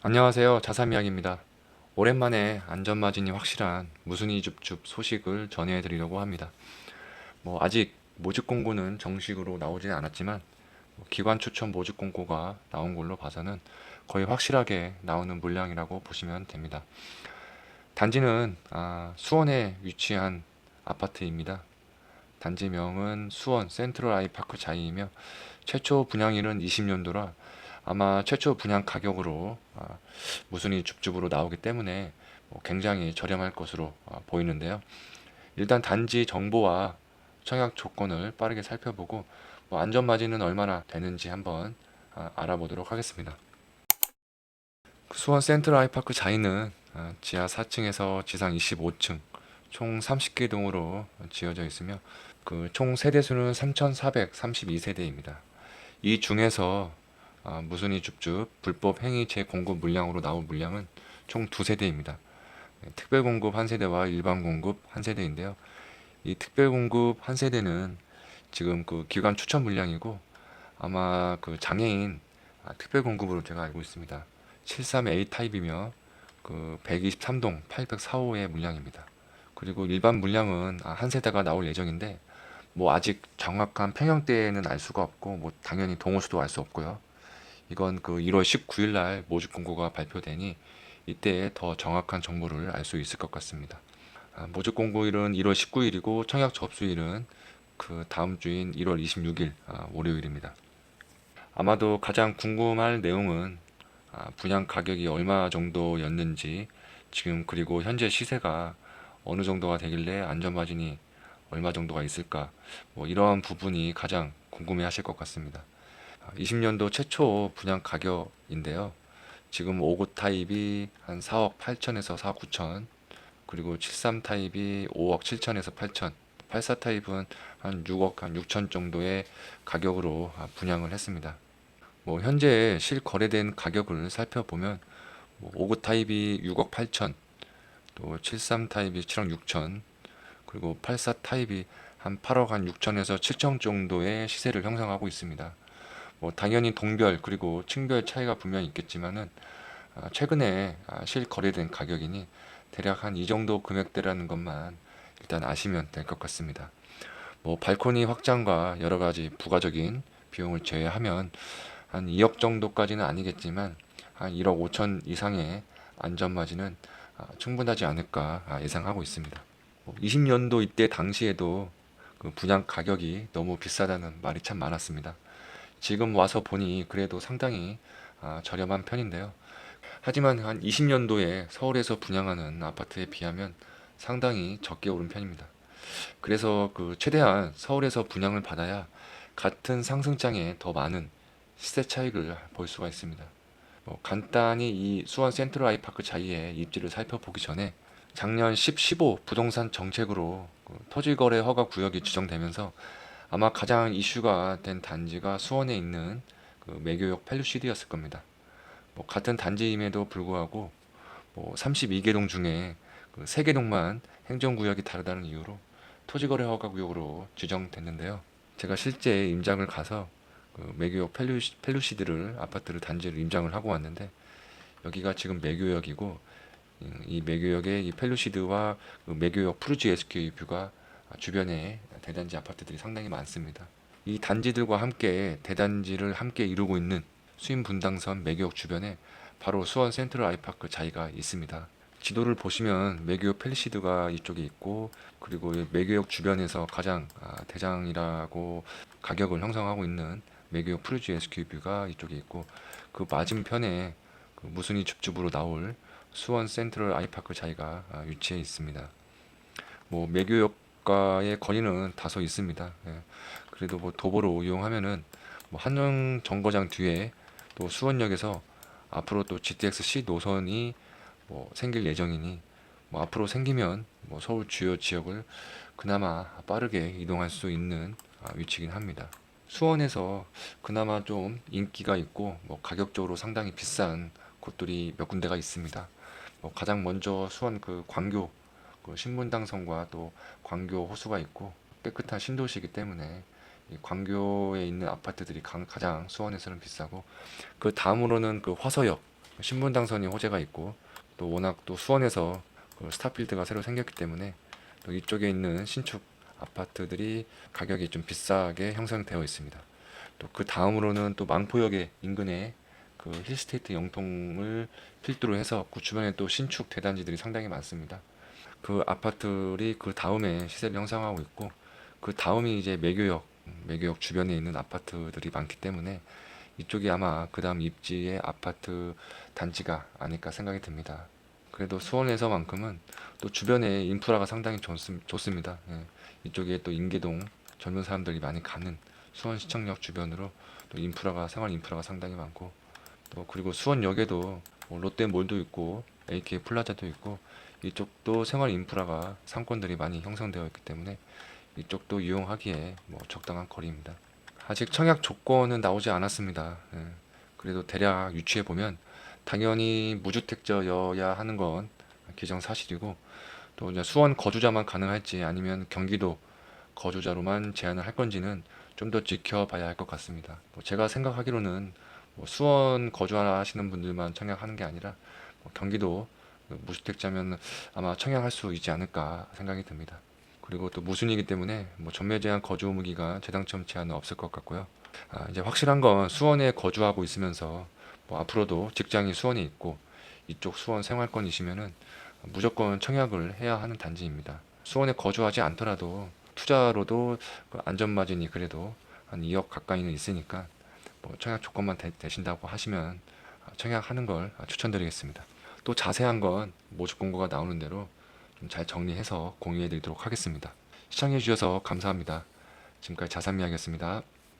안녕하세요. 자삼이야기입니다. 오랜만에 안전마진이 확실한 무순이 줍줍 소식을 전해드리려고 합니다. 아직 모집 공고는 정식으로 나오진 않았지만 기관 추천 모집 공고가 나온 걸로 봐서는 거의 확실하게 나오는 물량이라고 보시면 됩니다. 단지는 수원에 위치한 아파트입니다. 단지명은 수원 센트럴 아이파크 자이이며 최초 분양일은 20년도라 아마 최초 분양 가격으로 무순이 줍줍으로 나오기 때문에 굉장히 저렴할 것으로 보이는데요. 일단 단지 정보와 청약 조건을 빠르게 살펴보고 안전마진은 얼마나 되는지 한번 알아보도록 하겠습니다. 수원 센트럴 아이파크 자이는 지하 4층에서 지상 25층 총 30개 동으로 지어져 있으며 그 총 세대수는 3,432세대입니다. 이 중에서 무순이 줍줍 불법 행위 재공급 물량으로 나온 물량은 총 두 세대입니다. 특별 공급 한 세대와 일반 공급 한 세대인데요. 이 특별 공급 한 세대는 지금 그 기관 추천 물량이고 아마 그 장애인 특별 공급으로 제가 알고 있습니다. 73A 타입이며 그 123동 804호의 물량입니다. 그리고 일반 물량은 한 세대가 나올 예정인데 아직 정확한 평형대는 알 수가 없고 당연히 동호수도 알 수 없고요. 이건 그 1월 19일 날 모집 공고가 발표되니 이때 더 정확한 정보를 알 수 있을 것 같습니다. 모집 공고일은 1월 19일이고 청약 접수일은 그 다음 주인 1월 26일 월요일입니다. 아마도 가장 궁금할 내용은 분양 가격이 얼마 정도였는지 지금 그리고 현재 시세가 어느 정도가 되길래 안전마진이 얼마 정도가 있을까 이런 부분이 가장 궁금해 하실 것 같습니다. 20년도 최초 분양 가격인데요. 지금 5구 타입이 한 4억 8천에서 4억 9천, 그리고 73 타입이 5억 7천에서 8천, 84 타입은 한 6억 한 6천 정도의 가격으로 분양을 했습니다. 현재 실거래된 가격을 살펴보면 5구 타입이 6억 8천, 또 73 타입이 7억 6천, 그리고 84 타입이 한 8억 한 6천에서 7천 정도의 시세를 형성하고 있습니다. 당연히 동별 그리고 층별 차이가 분명히 있겠지만은 최근에 실거래된 가격이니 대략 한 이 정도 금액대라는 것만 일단 아시면 될 것 같습니다. 발코니 확장과 여러 가지 부가적인 비용을 제외하면 한 2억 정도까지는 아니겠지만 한 1억 5천 이상의 안전마진은 충분하지 않을까 예상하고 있습니다. 20년도 이때 당시에도 그 분양 가격이 너무 비싸다는 말이 참 많았습니다. 지금 와서 보니 그래도 상당히 저렴한 편인데요. 하지만 한 20년도에 서울에서 분양하는 아파트에 비하면 상당히 적게 오른 편입니다. 그래서 그 최대한 서울에서 분양을 받아야 같은 상승장에 더 많은 시세 차익을 볼 수가 있습니다. 간단히 이 수원 센트럴 아이파크 자이의 입지를 살펴보기 전에 작년 10, 15 부동산 정책으로 그 토지거래 허가 구역이 지정되면서 아마 가장 이슈가 된 단지가 수원에 있는 그 매교역 펠루시드였을 겁니다. 같은 단지임에도 불구하고 32개 동 중에 그 3개 동만 행정구역이 다르다는 이유로 토지거래 허가 구역으로 지정됐는데요. 제가 실제 임장을 가서 그 매교역 펠루시드를 아파트를 단지를 임장을 하고 왔는데 여기가 지금 매교역이고 이 매교역의 이 펠루시드와 그 매교역 푸르지 SK 뷰가 주변에 대단지 아파트들이 상당히 많습니다. 이 단지들과 함께 대단지를 함께 이루고 있는 수인 분당선 매교역 주변에 바로 수원 센트럴 아이파크 자이가 있습니다. 지도를 보시면 매교역 펠리시드가 이쪽에 있고 그리고 매교역 주변에서 가장 대장이라고 가격을 형성하고 있는 매교역 푸르지 SQ뷰가 이쪽에 있고 그 맞은편에 그 무순이 줍줍으로 나올 수원 센트럴 아이파크 자이가 위치해 있습니다. 매교역과의 거리는 다소 있습니다. 예. 그래도 도보로 이용하면은 한영 정거장 뒤에 또 수원역에서 앞으로 또 GTX-C 노선이 생길 예정이니 앞으로 생기면 서울 주요 지역을 그나마 빠르게 이동할 수 있는 위치긴 합니다. 수원에서 그나마 좀 인기가 있고 가격적으로 상당히 비싼 곳들이 몇 군데가 있습니다. 가장 먼저 수원 그 광교 그 신분당선과 또 광교 호수가 있고 깨끗한 신도시이기 때문에 이 광교에 있는 아파트들이 가장 수원에서는 비싸고 그 다음으로는 그 화서역 신분 당선이 호재가 있고 또 워낙 또 수원에서 그 스타필드가 새로 생겼기 때문에 또 이쪽에 있는 신축 아파트들이 가격이 좀 비싸게 형성되어 있습니다. 또 그 다음으로는 또 망포역의 인근에 그 힐스테이트 영통을 필두로 해서 그 주변에 또 신축 대단지들이 상당히 많습니다. 그 아파트들이 그 다음에 시세를 형성하고 있고 그 다음이 이제 매교역 주변에 있는 아파트들이 많기 때문에 이쪽이 아마 그 다음 입지의 아파트 단지가 아닐까 생각이 듭니다. 그래도 수원에서만큼은 또 주변에 인프라가 상당히 좋습니다. 예. 이쪽에 또 인계동 젊은 사람들이 많이 가는 수원시청역 주변으로 또 생활 인프라가 상당히 많고 또 그리고 수원역에도 뭐 롯데몰도 있고 AK 플라자도 있고 이쪽도 생활 인프라가 상권들이 많이 형성되어 있기 때문에 이쪽도 이용하기에 뭐 적당한 거리입니다. 아직 청약 조건은 나오지 않았습니다. 예. 그래도 대략 유추해 보면 당연히 무주택자여야 하는 건 기정사실이고 또 이제 수원 거주자만 가능할지 아니면 경기도 거주자로만 제한을 할 건지는 좀 더 지켜봐야 할 것 같습니다. 뭐 제가 생각하기로는 뭐 수원 거주하시는 분들만 청약하는 게 아니라 뭐 경기도 무주택자면 아마 청약할 수 있지 않을까 생각이 듭니다. 그리고 또 무순이기 때문에 뭐 전매 제한 거주 의무 기간 재당첨 제한은 없을 것 같고요. 이제 확실한 건 수원에 거주하고 있으면서 뭐 앞으로도 직장이 수원에 있고 이쪽 수원 생활권이시면은 무조건 청약을 해야 하는 단지입니다. 수원에 거주하지 않더라도 투자로도 그 안전마진이 그래도 한 2억 가까이는 있으니까 뭐 청약 조건만 되신다고 하시면 청약하는 걸 추천드리겠습니다. 또 자세한 건 모집 공고가 나오는 대로 좀 잘 정리해서 공유해 드리도록 하겠습니다. 시청해 주셔서 감사합니다. 지금까지 자산미학이었습니다.